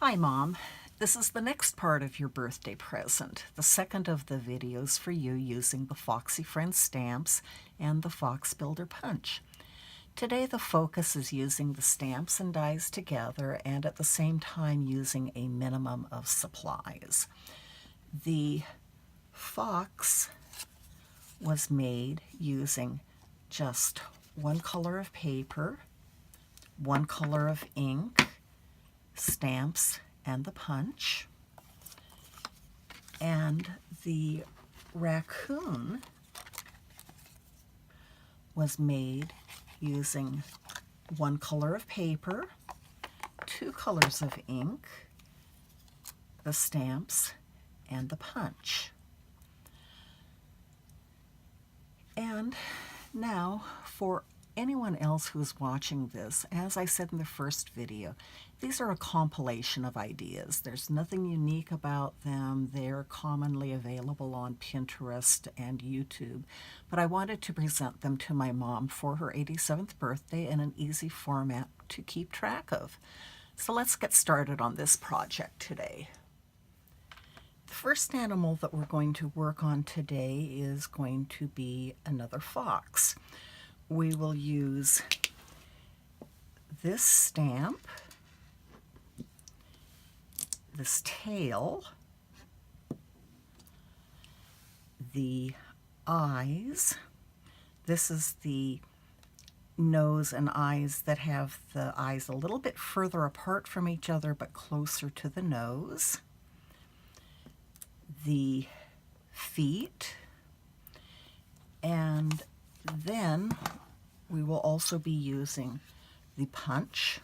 Hi Mom, this is the next part of your birthday present, the second of the videos for you using the Foxy Friends stamps and the Fox Builder punch. Today the focus is using the stamps and dies together and at the same time using a minimum of supplies. The fox was made using just one color of paper, one color of ink, stamps, and the punch. And the raccoon was made using one color of paper, two colors of ink, the stamps, and the punch. And now for anyone else who's watching this, as I said in the first video, these are a compilation of ideas. There's nothing unique about them. They're commonly available on Pinterest and YouTube, but I wanted to present them to my mom for her 87th birthday in an easy format to keep track of. So let's get started on this project today. The first animal that we're going to work on today is going to be another fox. We will use this stamp, this tail, the eyes. This is the nose and eyes that have the eyes a little bit further apart from each other but closer to the nose. The feet, and then we will also be using the punch,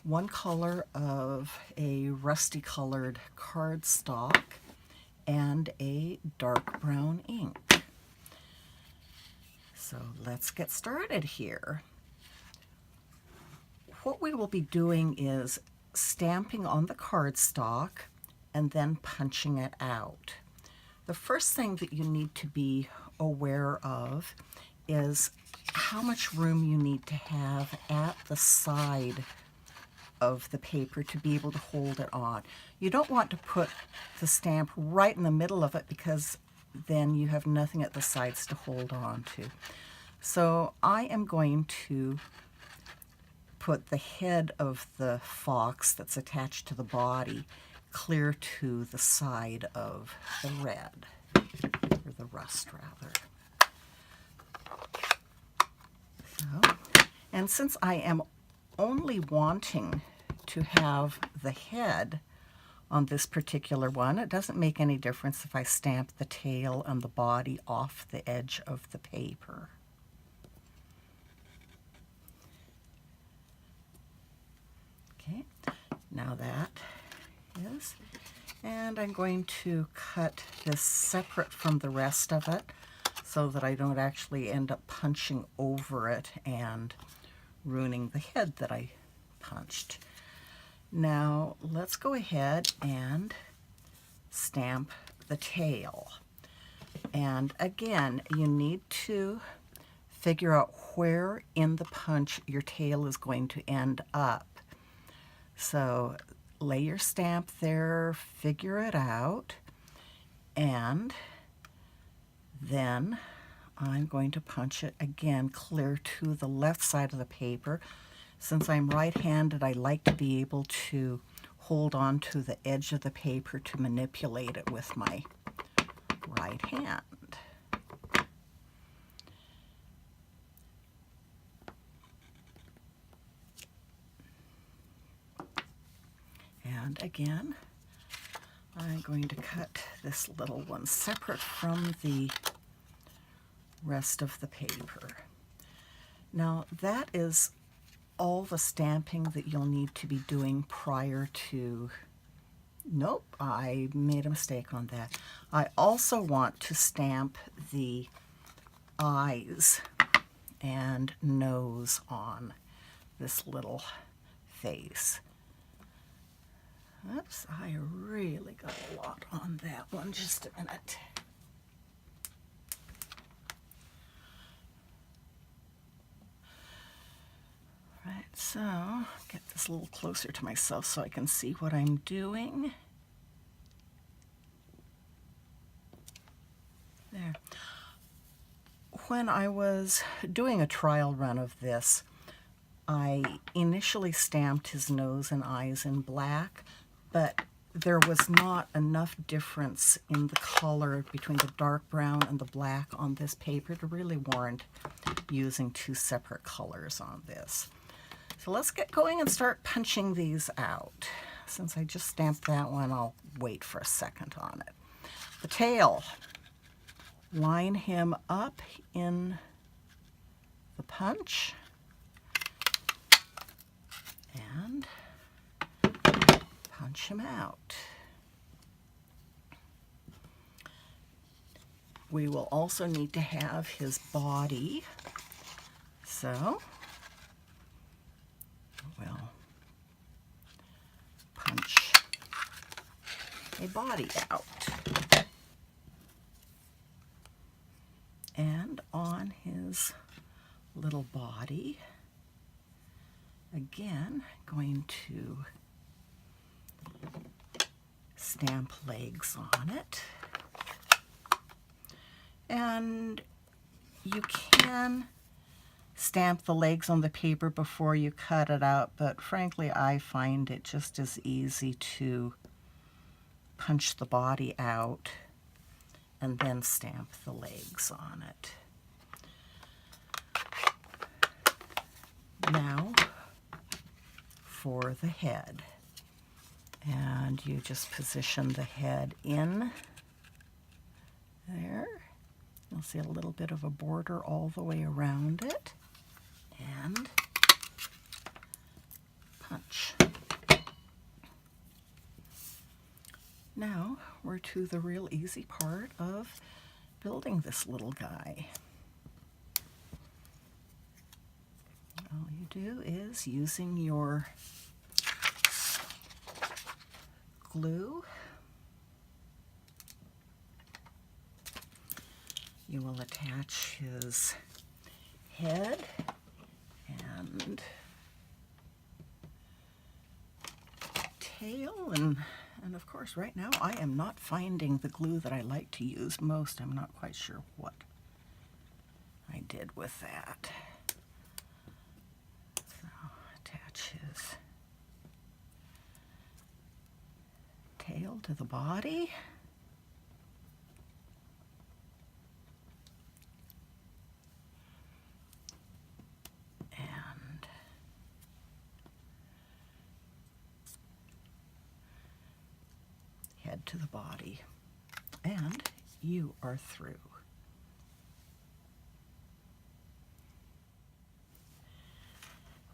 one color of a rusty colored cardstock, and a dark brown ink. So let's get started here. What we will be doing is stamping on the cardstock and then punching it out. The first thing that you need to be aware of is how much room you need to have at the side of the paper to be able to hold it on. You don't want to put the stamp right in the middle of it because then you have nothing at the sides to hold on to. So I am going to put the head of the fox that's attached to the body clear to the side of the red, or the rust rather. So, and since I am only wanting to have the head on this particular one, it doesn't make any difference if I stamp the tail and the body off the edge of the paper. Okay, now that is, and I'm going to cut this separate from the rest of it so that I don't actually end up punching over it and ruining the head that I punched. Now let's go ahead and stamp the tail. And again, you need to figure out where in the punch your tail is going to end up. So lay your stamp there, figure it out, and then I'm going to punch it again clear to the left side of the paper. Since I'm right-handed, I like to be able to hold on to the edge of the paper to manipulate it with my right hand. And again, I'm going to cut this little one separate from the rest of the paper. Now that is all the stamping that you'll need to be doing prior to, nope, I made a mistake on that. I also want to stamp the eyes and nose on this little face. Oops, I really got a lot on that one. Just a minute. Right, so get this a little closer to myself so I can see what I'm doing. There. When I was doing a trial run of this, I initially stamped his nose and eyes in black, but there was not enough difference in the color between the dark brown and the black on this paper to really warrant using two separate colors on this. So let's get going and start punching these out. Since I just stamped that one, I'll wait for a second on it. The tail. Line him up in the punch and punch him out. We will also need to have his body, so we'll punch a body out. And on his little body, again, going to stamp legs on it. And you can stamp the legs on the paper before you cut it out, but frankly, I find it just as easy to punch the body out and then stamp the legs on it. Now for the head. And you just position the head in there. You'll see a little bit of a border all the way around it. And punch. Now we're to the real easy part of building this little guy. All you do is, using your glue, you will attach his head and tail, and of course right now I am not finding the glue that I like to use most. I'm not quite sure what I did with that. So attach his tail to the body. And head to the body. And you are through.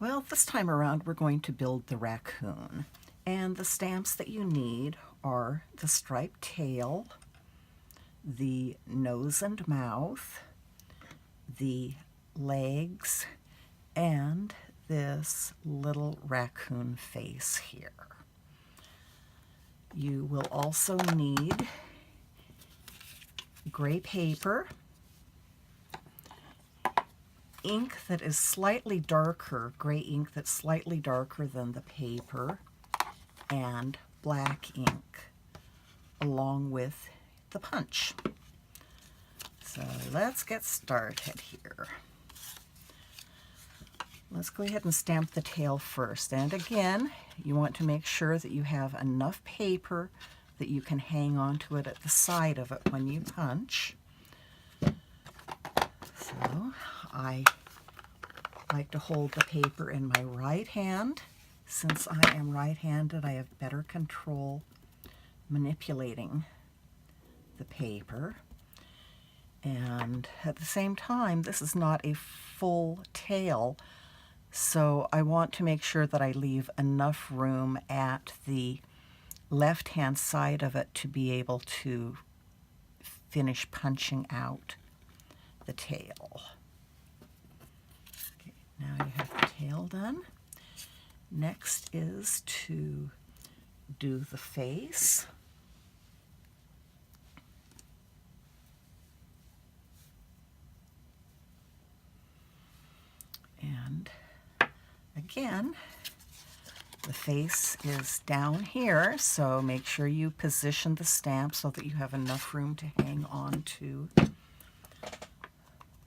Well, this time around we're going to build the raccoon. And the stamps that you need are the striped tail, the nose and mouth, the legs, and this little raccoon face here. You will also need gray paper, ink that is slightly darker, gray ink that's slightly darker than the paper, and black ink along with the punch. So let's get started here. Let's go ahead and stamp the tail first. And again, you want to make sure that you have enough paper that you can hang onto it at the side of it when you punch. So I like to hold the paper in my right hand. Since I am right-handed, I have better control manipulating the paper. And at the same time, this is not a full tail, so I want to make sure that I leave enough room at the left-hand side of it to be able to finish punching out the tail. Okay, now you have the tail done. Next is to do the face. And again, The face is down here, so make sure you position the stamp so that you have enough room to hang on to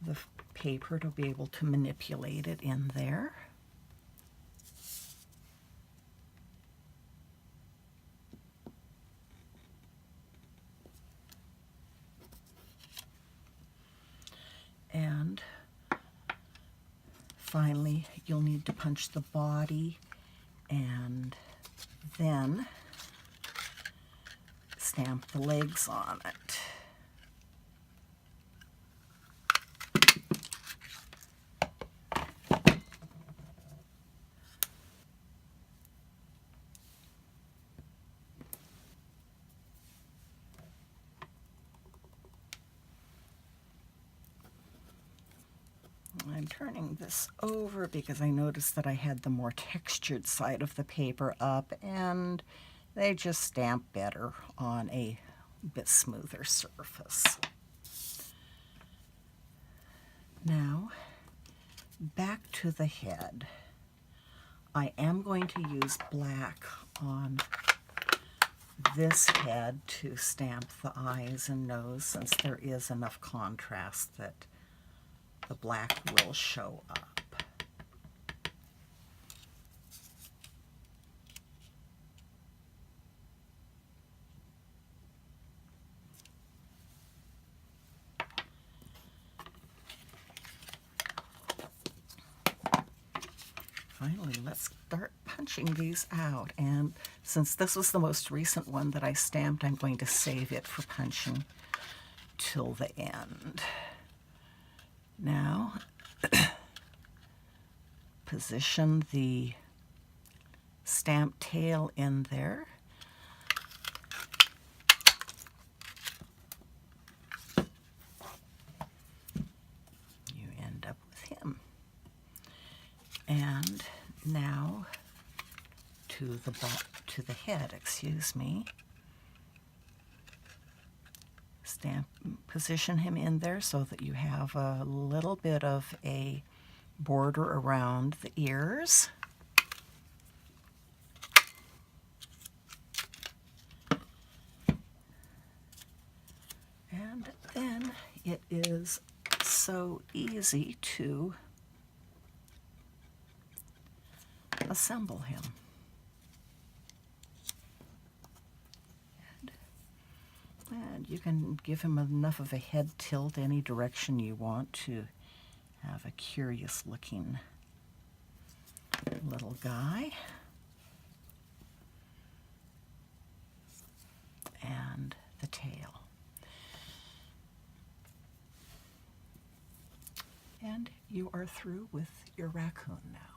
the paper to be able to manipulate it in there. And finally, you'll need to punch the body and then stamp the legs on it. I'm turning this over because I noticed that I had the more textured side of the paper up, and they just stamp better on a bit smoother surface. Now, back to the head. I am going to use black on this head to stamp the eyes and nose, since there is enough contrast that the black will show up. Finally, let's start punching these out. And since this was the most recent one that I stamped, I'm going to save it for punching till the end. Now, position the stamp tail in there. You end up with him. And now to the head, excuse me. Position him in there so that you have a little bit of a border around the ears. And then it is so easy to assemble him. And you can give him enough of a head tilt any direction you want to have a curious looking little guy. And the tail. And you are through with your raccoon now.